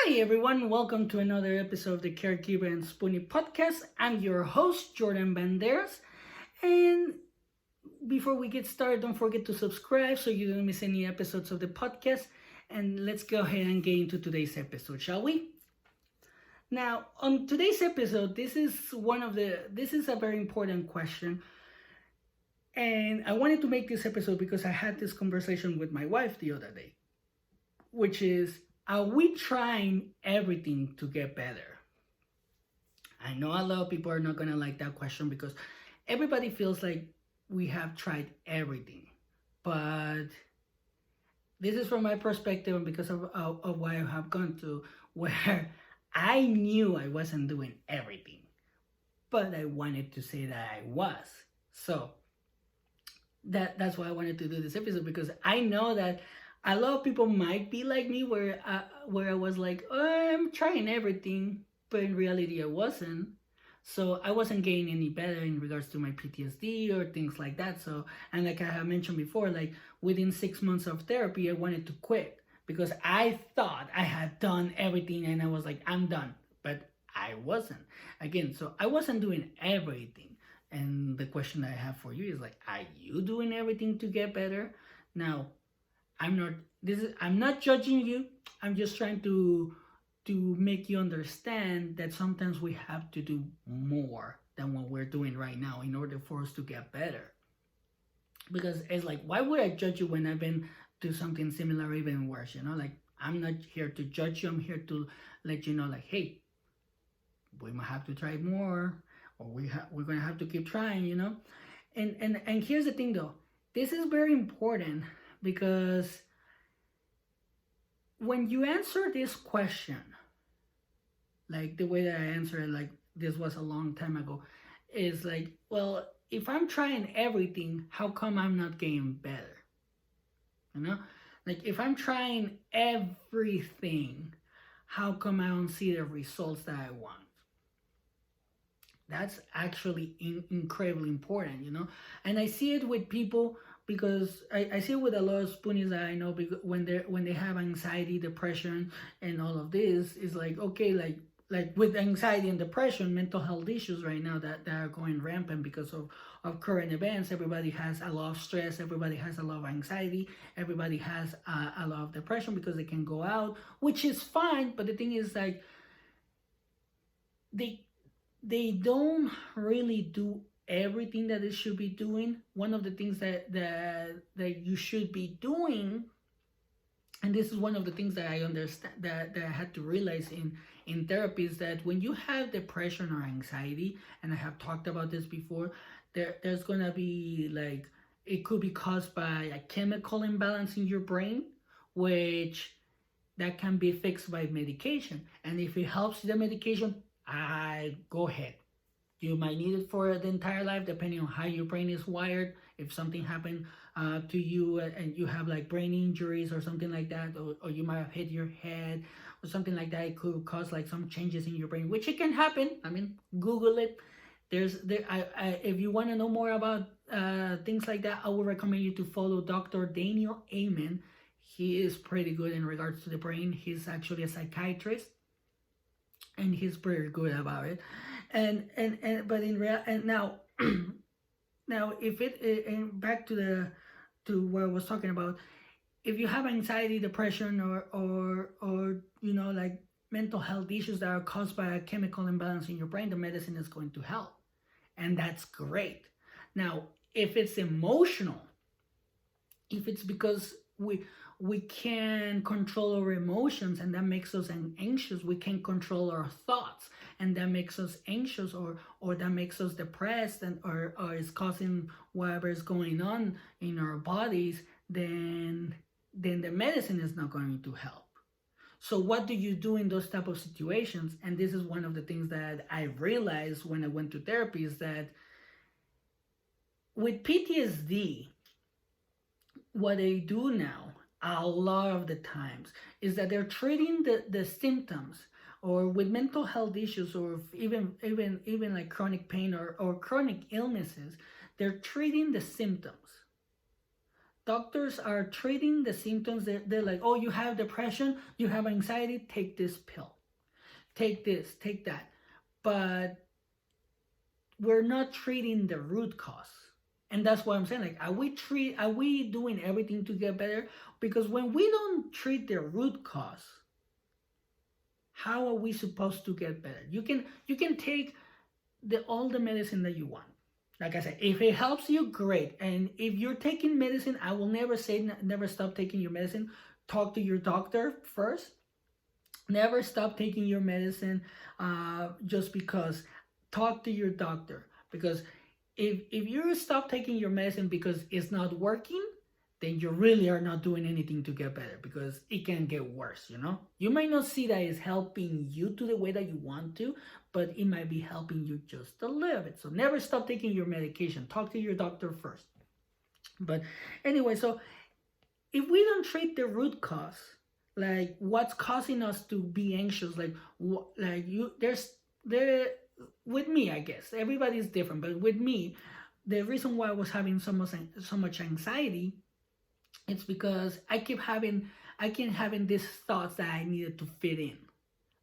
Hi everyone, welcome to another episode of the Caregiver and Spoonie podcast. I'm your host, Jordan Banderas. And before we get started, don't forget to subscribe so you don't miss any episodes of the podcast. And let's go ahead and get into today's episode, shall we? Now, on today's episode, this is a very important question. And I wanted to make this episode because I had this conversation with my wife the other day, which is, are we trying everything to get better? I know a lot of people are not going to like that question because everybody feels like we have tried everything. But this is from my perspective and because of what I have gone through, where I knew I wasn't doing everything, but I wanted to say that I was. So that's why I wanted to do this episode, because I know that a lot of people might be like me, where I was like, oh, I'm trying everything, but in reality I wasn't. So I wasn't getting any better in regards to my PTSD or things like that. So, and like I have mentioned before, like within 6 months of therapy, I wanted to quit because I thought I had done everything and I was like, I'm done. But I wasn't. Again, so I wasn't doing everything. And the question I have for you is like, are you doing everything to get better? Now, I'm not judging you. I'm just trying to make you understand that sometimes we have to do more than what we're doing right now in order for us to get better. Because it's like, why would I judge you when I've been to something similar or even worse? Like, I'm not here to judge you. I'm here to let you know, like, hey, we might have to try more, or we're gonna have to keep trying. And here's the thing though, this is very important. Because when you answer this question, like the way that I answer it, like this was a long time ago, is like, well, if I'm trying everything, how come I'm not getting better? Like if I'm trying everything, how come I don't see the results that I want? That's actually incredibly important, And I see it with people because I see it with a lot of spoonies that I know, because when they have anxiety, depression, and all of this, is like, okay, like with anxiety and depression, mental health issues right now that are going rampant because of current events. Everybody has a lot of stress, everybody has a lot of anxiety, everybody has a lot of depression because they can go out, which is fine. But the thing is, like, they don't really do everything that they should be doing. One of the things that you should be doing, and this is one of the things that I understand, that I had to realize in therapy, is that when you have depression or anxiety, and I have talked about this before, there's gonna be, like, it could be caused by a chemical imbalance in your brain, which that can be fixed by medication. And if it helps the medication, go ahead. You might need it for the entire life, depending on how your brain is wired. If something happened to you and you have like brain injuries or something like that, or you might have hit your head or something like that, it could cause like some changes in your brain, which it can happen. I mean, Google it. If you want to know more about things like that, I would recommend you to follow Dr. Daniel Amen. He is pretty good in regards to the brain. He's actually a psychiatrist, and he's pretty good about it. But in real, and now now if it and back to what I was talking about, if you have anxiety, depression, or like mental health issues that are caused by a chemical imbalance in your brain, the medicine is going to help, and that's great. Now, if it's emotional, if it's because we can control our emotions and that makes us anxious, we can control our thoughts and that makes us anxious, or that makes us depressed, and or is causing whatever is going on in our bodies, then the medicine is not going to help. So what do you do in those type of situations? And this is one of the things that I realized when I went to therapy, is that with PTSD, what they do now a lot of the times is that they're treating the symptoms, or with mental health issues, or even like chronic pain or chronic illnesses, they're treating the symptoms. doctors are treating the symptoms. They're like, oh, you have depression, you have anxiety, take this pill, take this, take that. But we're not treating the root cause. And that's what I'm saying. Like, are we doing everything to get better? Because when we don't treat the root cause, how are we supposed to get better? You can take all the medicine that you want. Like I said, if it helps you, great. And if you're taking medicine, I will never say never stop taking your medicine. Talk to your doctor first. Never stop taking your medicine just because. Talk to your doctor, because if you stop taking your medicine because it's not working, then you really are not doing anything to get better, because it can get worse. You might not see that it's helping you to the way that you want to, but it might be helping you just a little bit. So never stop taking your medication. Talk to your doctor first. But anyway, so if we don't treat the root cause, like what's causing us to be anxious, with me, I guess everybody's different, but with me, the reason why I was having so much anxiety, it's because I keep having these thoughts that I needed to fit in.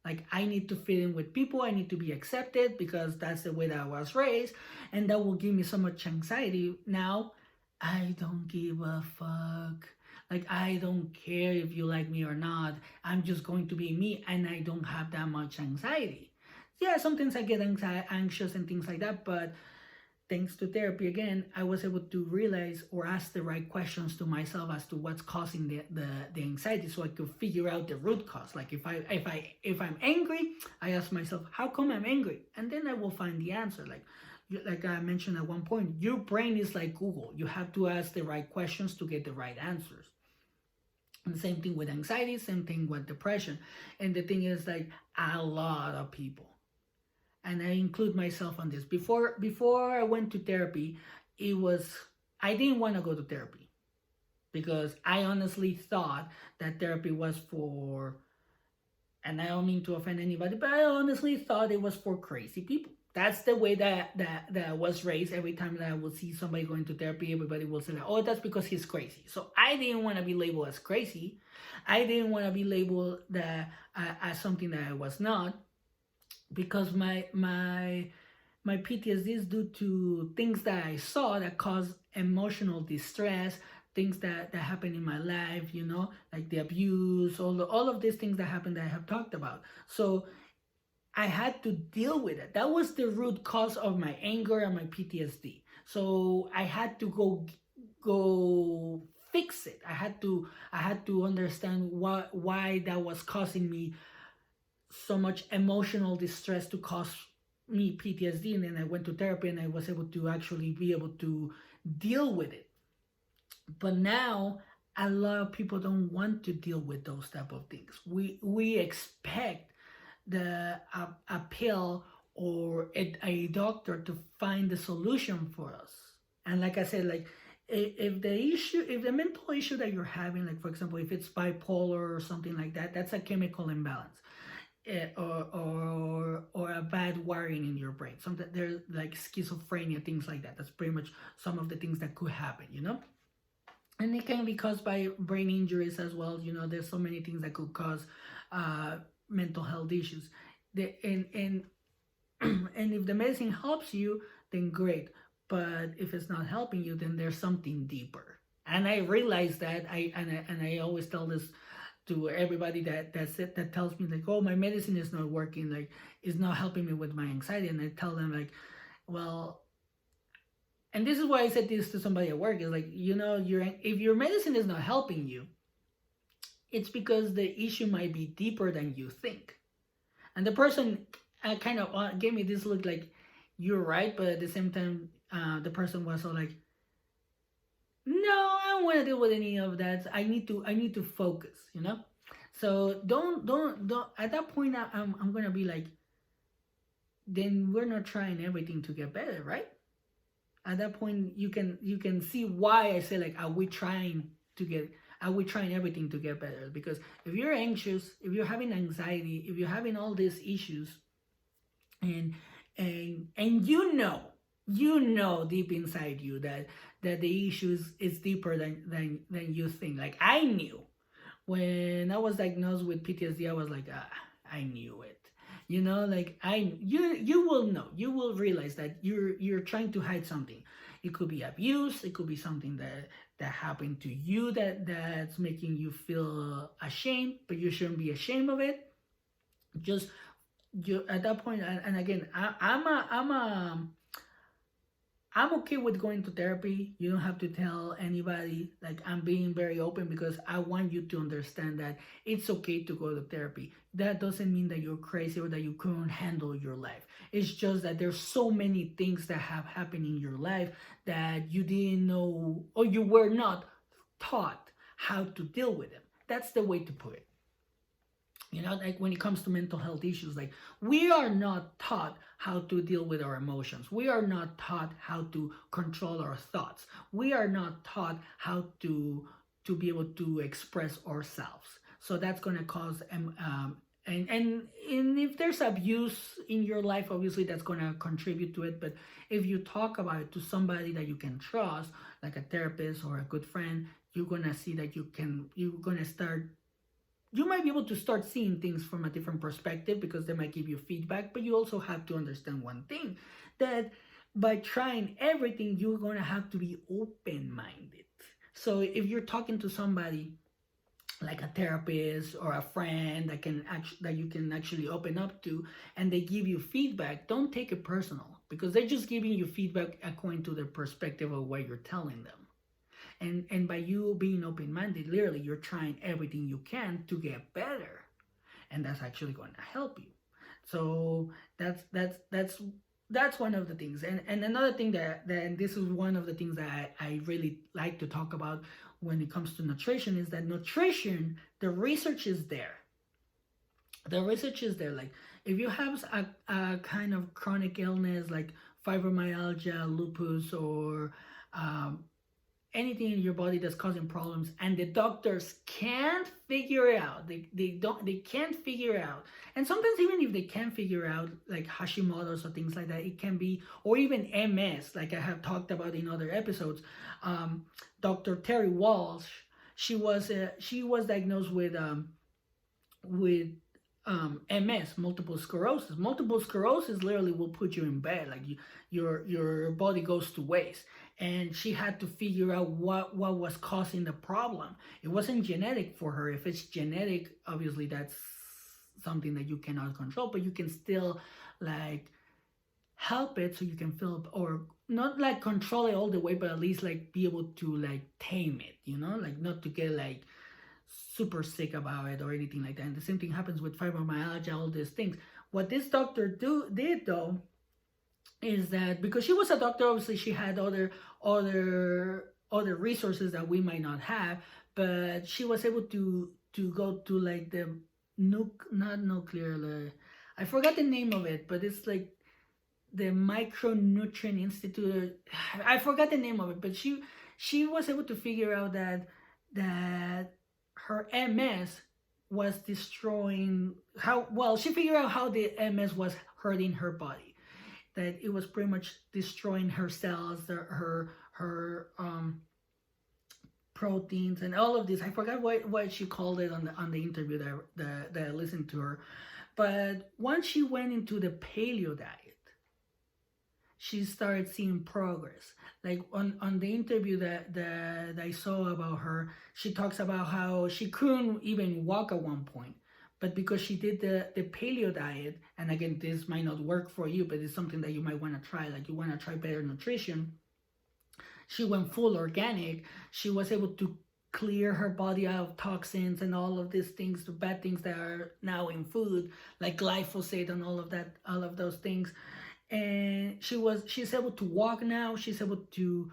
Like, I need to fit in with people, I need to be accepted because that's the way that I was raised, and that will give me so much anxiety. Now, I don't give a fuck. Like, I don't care if you like me or not. I'm just going to be me, and I don't have that much anxiety. Yeah, sometimes I get anxious and things like that, but thanks to therapy, again, I was able to realize or ask the right questions to myself as to what's causing the anxiety, so I could figure out the root cause. Like, if I'm angry, I ask myself, how come I'm angry? And then I will find the answer. Like I mentioned at one point, your brain is like Google. You have to ask the right questions to get the right answers. And same thing with anxiety, same thing with depression. And the thing is, like, a lot of people, and I include myself on this. Before I went to therapy, I didn't want to go to therapy, because I honestly thought that therapy was for, and I don't mean to offend anybody, but I honestly thought it was for crazy people. That's the way that I was raised. Every time that I would see somebody going to therapy, everybody will say, oh, that's because he's crazy. So I didn't want to be labeled as crazy. I didn't want to be labeled as something that I was not, because my PTSD is due to things that I saw that cause emotional distress, things that happened in my life, like the abuse, all of these things that happened that I have talked about. So I had to deal with it. That was the root cause of my anger and my PTSD. So I had to go fix it. I had to understand why that was causing me so much emotional distress to cause me PTSD. And then I went to therapy, and I was able to actually be able to deal with it. But now a lot of people don't want to deal with those type of things. We expect a pill or a doctor to find the solution for us. And like I said, like, if the mental issue that you're having, like, for example, if it's bipolar or something like that, that's a chemical imbalance. Or a bad wiring in your brain. Something there's like schizophrenia, things like that. That's pretty much some of the things that could happen, And it can be caused by brain injuries as well. There's so many things that could cause mental health issues. And if the medicine helps you, then great. But if it's not helping you, then there's something deeper. And I realize that. I always tell this to everybody that tells me, like, oh, my medicine is not working, like, it's not helping me with my anxiety. And I tell them, like, well, and this is why I said this to somebody at work, is like, if your medicine is not helping you, it's because the issue might be deeper than you think. And the person kind of gave me this look like, you're right, but at the same time, the person was all like, no, I don't want to deal with any of that. I need to focus, So don't at that point, I'm gonna be like, then we're not trying everything to get better, right? At that point, you can see why I say, like, are we trying everything to get better? Because if you're anxious, if you're having anxiety, if you're having all these issues, and you know deep inside you that the issue is deeper than you think. Like I knew when I was diagnosed with PTSD, I was like, I knew it. You know, like you will know, you will realize that you're trying to hide something. It could be abuse, it could be something that happened to you that's making you feel ashamed, but you shouldn't be ashamed of it. Just you at that point, and again, I'm okay with going to therapy. You don't have to tell anybody. Like, I'm being very open because I want you to understand that it's okay to go to therapy. That doesn't mean that you're crazy or that you couldn't handle your life. It's just that there's so many things that have happened in your life that you didn't know or you were not taught how to deal with them. That's the way to put it. You know, like when it comes to mental health issues, like we are not taught how to deal with our emotions. We are not taught how to control our thoughts. We are not taught how to be able to express ourselves. So that's going to cause and if there's abuse in your life, obviously that's going to contribute to it. But if you talk about it to somebody that you can trust, like a therapist or a good friend, you're going to see that you're going to start, you might be able to start seeing things from a different perspective because they might give you feedback. But you also have to understand one thing, that by trying everything, you're going to have to be open-minded. So if you're talking to somebody like a therapist or a friend that you can actually open up to, and they give you feedback, don't take it personal, because they're just giving you feedback according to their perspective of what you're telling them. And by you being open-minded, literally you're trying everything you can to get better, and that's actually going to help you. So that's one of the things. And another thing that this is one of the things that I really like to talk about when it comes to nutrition, is that nutrition, the research is there. The research is there. Like if you have a kind of chronic illness like fibromyalgia, lupus, or anything in your body that's causing problems, and the doctors can't figure it out, they can't figure it out. And sometimes even if they can figure out, like Hashimoto's or things like that, it can be, or even MS, like I have talked about in other episodes. Dr. Terry Walsh, she was diagnosed with MS, multiple sclerosis. Multiple sclerosis literally will put you in bed, like your body goes to waste. And she had to figure out what was causing the problem. It wasn't genetic for her. If it's genetic, obviously that's something that you cannot control, but you can still like help it, so you can feel, or not like control it all the way, but at least like be able to like tame it, you know, like not to get like super sick about it or anything like that. And the same thing happens with fibromyalgia, all these things. What this doctor did though is that, because she was a doctor, obviously she had other resources that we might not have, but she was able to go to like the not nuclear, I forgot the name of it, but it's like the Micronutrient Institute. I forgot the name of it, but she was able to figure out that her MS was destroying she figured out how the MS was hurting her body, that it was pretty much destroying her cells, her proteins and all of this. I forgot what she called it on the interview that I listened to her. But once she went into the paleo diet, she started seeing progress. Like on the interview that I saw about her, she talks about how she couldn't even walk at one point. But because she did the paleo diet, and again, this might not work for you, but it's something that you might want to try, like you want to try better nutrition. She went full organic. She was able to clear her body out of toxins and all of these things, the bad things that are now in food, like glyphosate and all of those things. And she's able to walk now. She's able to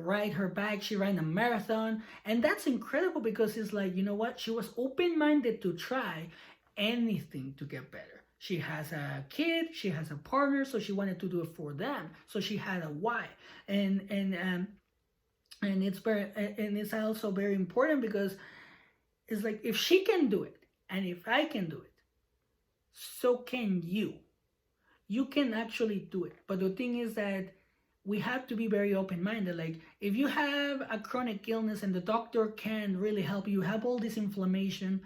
ride her bike. She ran a marathon, and that's incredible, because it's like, you know what, she was open-minded to try anything to get better. She has a kid, she has a partner, so she wanted to do it for them, so she had a why. And it's also very important, because it's like, if she can do it and if I can do it, so can you. you can actually do it. But the thing is that we have to be very open-minded. Like, if you have a chronic illness and the doctor can really help you, have all this inflammation,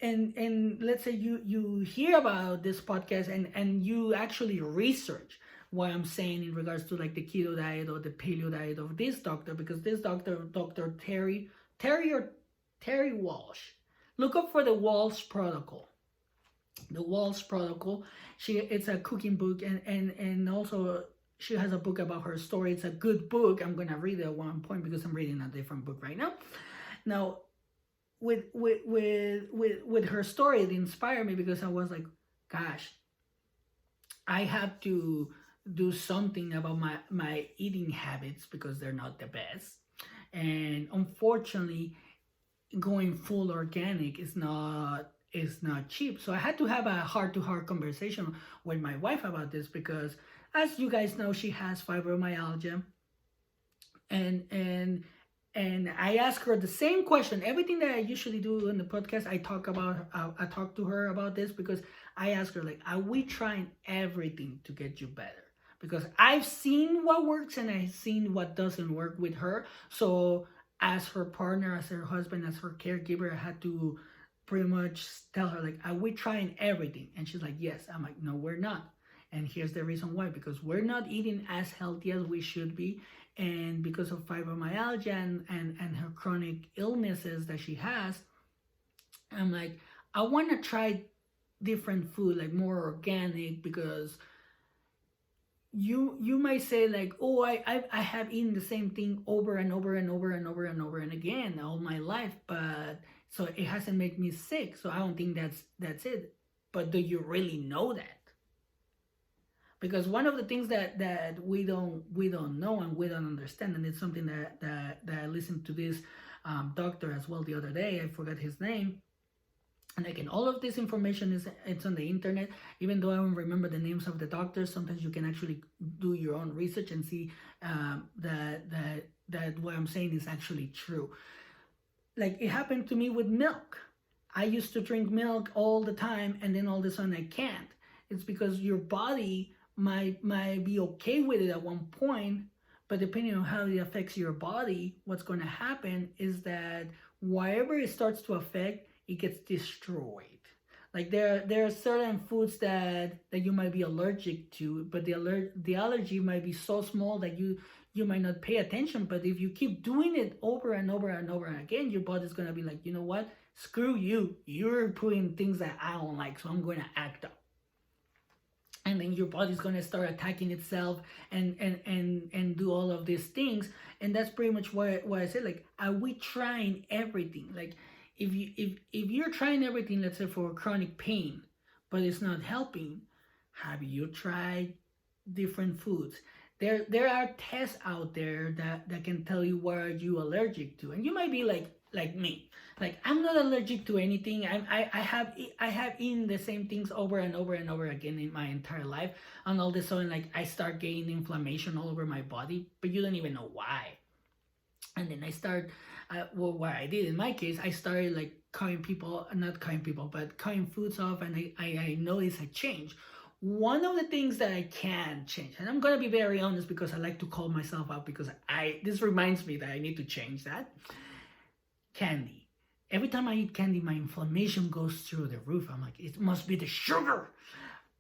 and let's say you hear about this podcast and you actually research what I'm saying in regards to like the keto diet or the paleo diet of this doctor, because this doctor, Dr. Terry Walsh, look up for the Walsh Protocol. The Walsh Protocol. It's a cooking book, and also she has a book about her story. It's a good book. I'm gonna read it at one point because I'm reading a different book right now. Now, with her story, it inspired me because I was like, gosh, I have to do something about my eating habits because they're not the best. And unfortunately, going full organic is not cheap. So I had to have a heart-to-heart conversation with my wife about this because, as you guys know, she has fibromyalgia, and I ask her the same question. Everything that I usually do in the podcast, I talk to her about this because I ask her, like, are we trying everything to get you better? Because I've seen what works and I've seen what doesn't work with her. So as her partner, as her husband, as her caregiver, I had to pretty much tell her, like, are we trying everything? And she's like, yes. I'm like, no, we're not. And here's the reason why: because we're not eating as healthy as we should be, and because of fibromyalgia and her chronic illnesses that she has, I'm like, I want to try different food, like more organic, because you might say like, oh, I have eaten the same thing over and over and over and over and over and again all my life, but so it hasn't made me sick. So I don't think that's it. But do you really know that? Because one of the things that we don't know and we don't understand, and it's something that I listened to this doctor as well the other day. I forgot his name. And again, all of this information it's on the internet. Even though I don't remember the names of the doctors, sometimes you can actually do your own research and see that what I'm saying is actually true. Like, it happened to me with milk. I used to drink milk all the time, and then all of a sudden I can't. It's because your body might be okay with it at one point, but depending on how it affects your body, what's going to happen is that wherever it starts to affect, it gets destroyed. Like, there are certain foods that you might be allergic to, but the allergy might be so small that you might not pay attention. But if you keep doing it over and over and over again, your body's going to be like, you know what? Screw you. You're putting things that I don't like, so I'm going to act up. And then your body's going to start attacking itself and do all of these things. And that's pretty much what I said. Like, are we trying everything? Like, if you're trying everything, let's say for chronic pain, but it's not helping, have you tried different foods? There are tests out there that can tell you what are you allergic to. And you might be like me. Like, I'm not allergic to anything. I have eaten the same things over and over and over again in my entire life, and all of a sudden, like, I start getting inflammation all over my body, but you don't even know why. And then I start, what I did in my case, I started like cutting foods off, and I noticed a change. One of the things that I can change, and I'm gonna be very honest because I like to call myself out because this reminds me that I need to change that. Candy. Every time I eat candy, my inflammation goes through the roof. I'm like, it must be the sugar.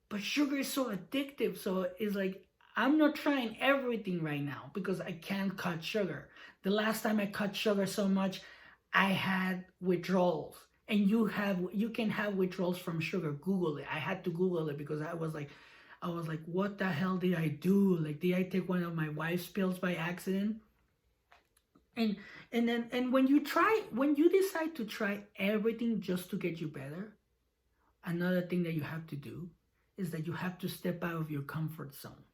But sugar is so addictive. So it's like, I'm not trying everything right now because I can't cut sugar. The last time I cut sugar so much, I had withdrawals. And you can have withdrawals from sugar. Google it. I had to Google it because I was like, what the hell did I do? Like, did I take one of my wife's pills by accident? And when you decide to try everything just to get you better, another thing that you have to do is that you have to step out of your comfort zone.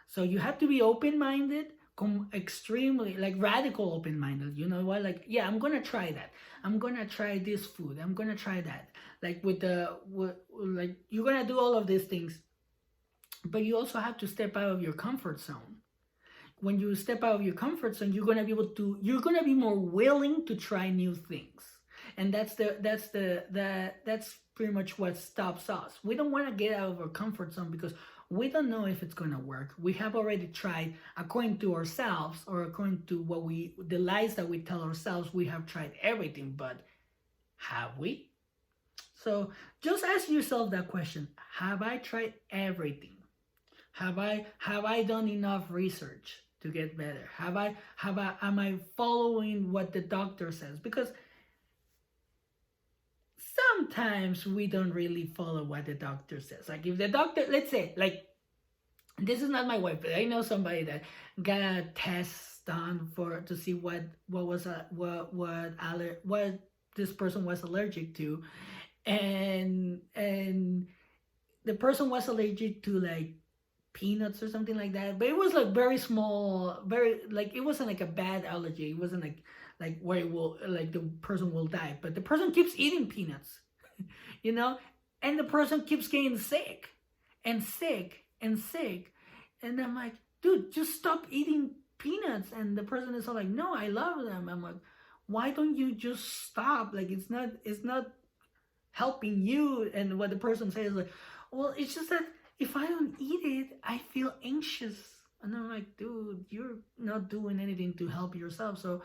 So you have to be open-minded, extremely, like, radical open-minded. You know what? Like, yeah, I'm gonna try that. I'm gonna try this food. I'm gonna try that. Like, like, you're gonna do all of these things, but you also have to step out of your comfort zone. When you step out of your comfort zone, you're gonna be more willing to try new things. And that's pretty much what stops us. We don't want to get out of our comfort zone because we don't know if it's going to work. We have already tried, according to ourselves, or according to the lies that we tell ourselves, we have tried everything, but have we? So just ask yourself that question. Have I tried everything? Have I done enough research to get better? Am I following what the doctor says? Because sometimes we don't really follow what the doctor says. Like if the doctor, let's say, like, this is not my wife, but I know somebody that got a test done to see what this person was allergic to, and the person was allergic to like peanuts or something like that, but it was like very small, it wasn't like a bad allergy. It wasn't like where it will, like, the person will die, but the person keeps eating peanuts, and the person keeps getting sick and sick and sick. And I'm like, dude, just stop eating peanuts. And the person is all like, no, I love them. I'm like, why don't you just stop? Like, it's not helping you. And what the person says is like, well, it's just that if I don't eat it, I feel anxious. And I'm like, dude, you're not doing anything to help yourself. So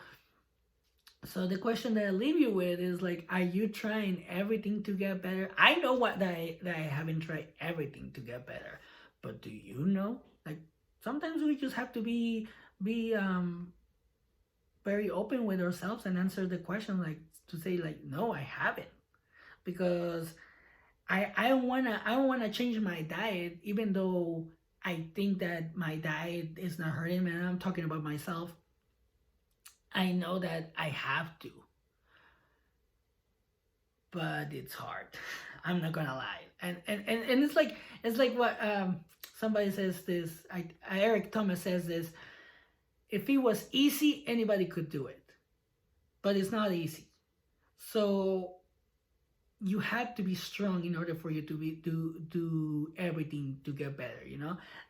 the question that I leave you with is like, are you trying everything to get better? I know that I haven't tried everything to get better, but do you know? Like, sometimes we just have to be very open with ourselves and answer the question, like, to say like, no, I haven't, because I wanna change my diet, even though I think that my diet is not hurting me. And I'm talking about myself. I know that I have to, but it's hard. I'm not gonna lie. And it's like what somebody says this. Eric Thomas says this. If it was easy, anybody could do it, but it's not easy. So you have to be strong in order for you to do everything to get better,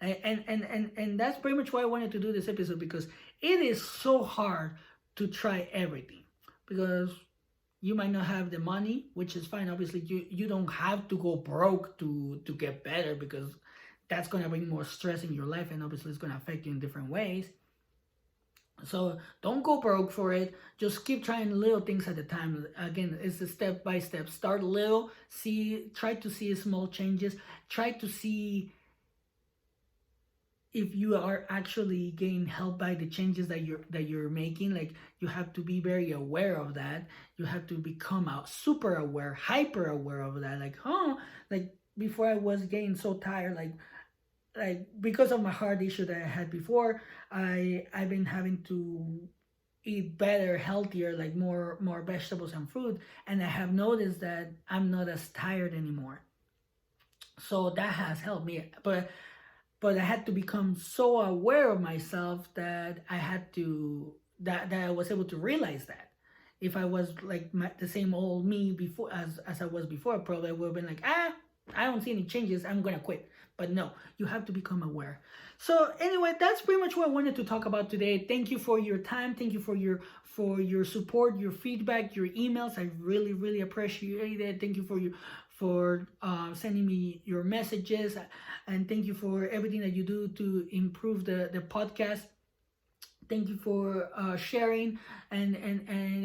and that's pretty much why I wanted to do this episode, because it is so hard to try everything, because you might not have the money, which is fine. Obviously, you don't have to go broke to get better, because that's going to bring more stress in your life, and obviously it's going to affect you in different ways. So don't go broke for it. Just keep trying little things at a time. Again, it's a step by step. Start little. Try to see small changes. Try to see if you are actually getting help by the changes that you're making. Like, you have to be very aware of that. You have to become super aware, hyper aware of that. Like before I was getting so tired, like because of my heart issue that I had before, I've been having to eat better, healthier, like more vegetables and fruit, and I have noticed that I'm not as tired anymore. So that has helped me, but I had to become so aware of myself that I was able to realize that. If I was like the same old me before as I was before, probably I would have been like, I don't see any changes, I'm gonna quit. But no, you have to become aware. So anyway, that's pretty much what I wanted to talk about today. Thank you for your time. Thank you for your support, your feedback, your emails. I really, really appreciate it. Thank you for sending me your messages, and thank you for everything that you do to improve the podcast. Thank you for sharing and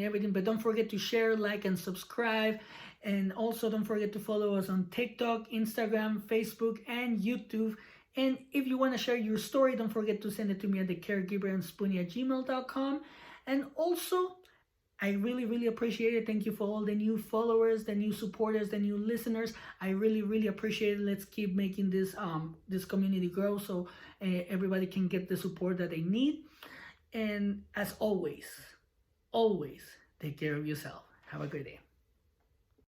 everything. But don't forget to share, like, and subscribe. And also don't forget to follow us on TikTok, Instagram, Facebook, and YouTube. And if you want to share your story, don't forget to send it to me at the Caregiver and Spoonie@gmail.com. And also, I really, really appreciate it. Thank you for all the new followers, the new supporters, the new listeners. I really, really appreciate it. Let's keep making this community grow, so everybody can get the support that they need. And as always, always take care of yourself. Have a great day.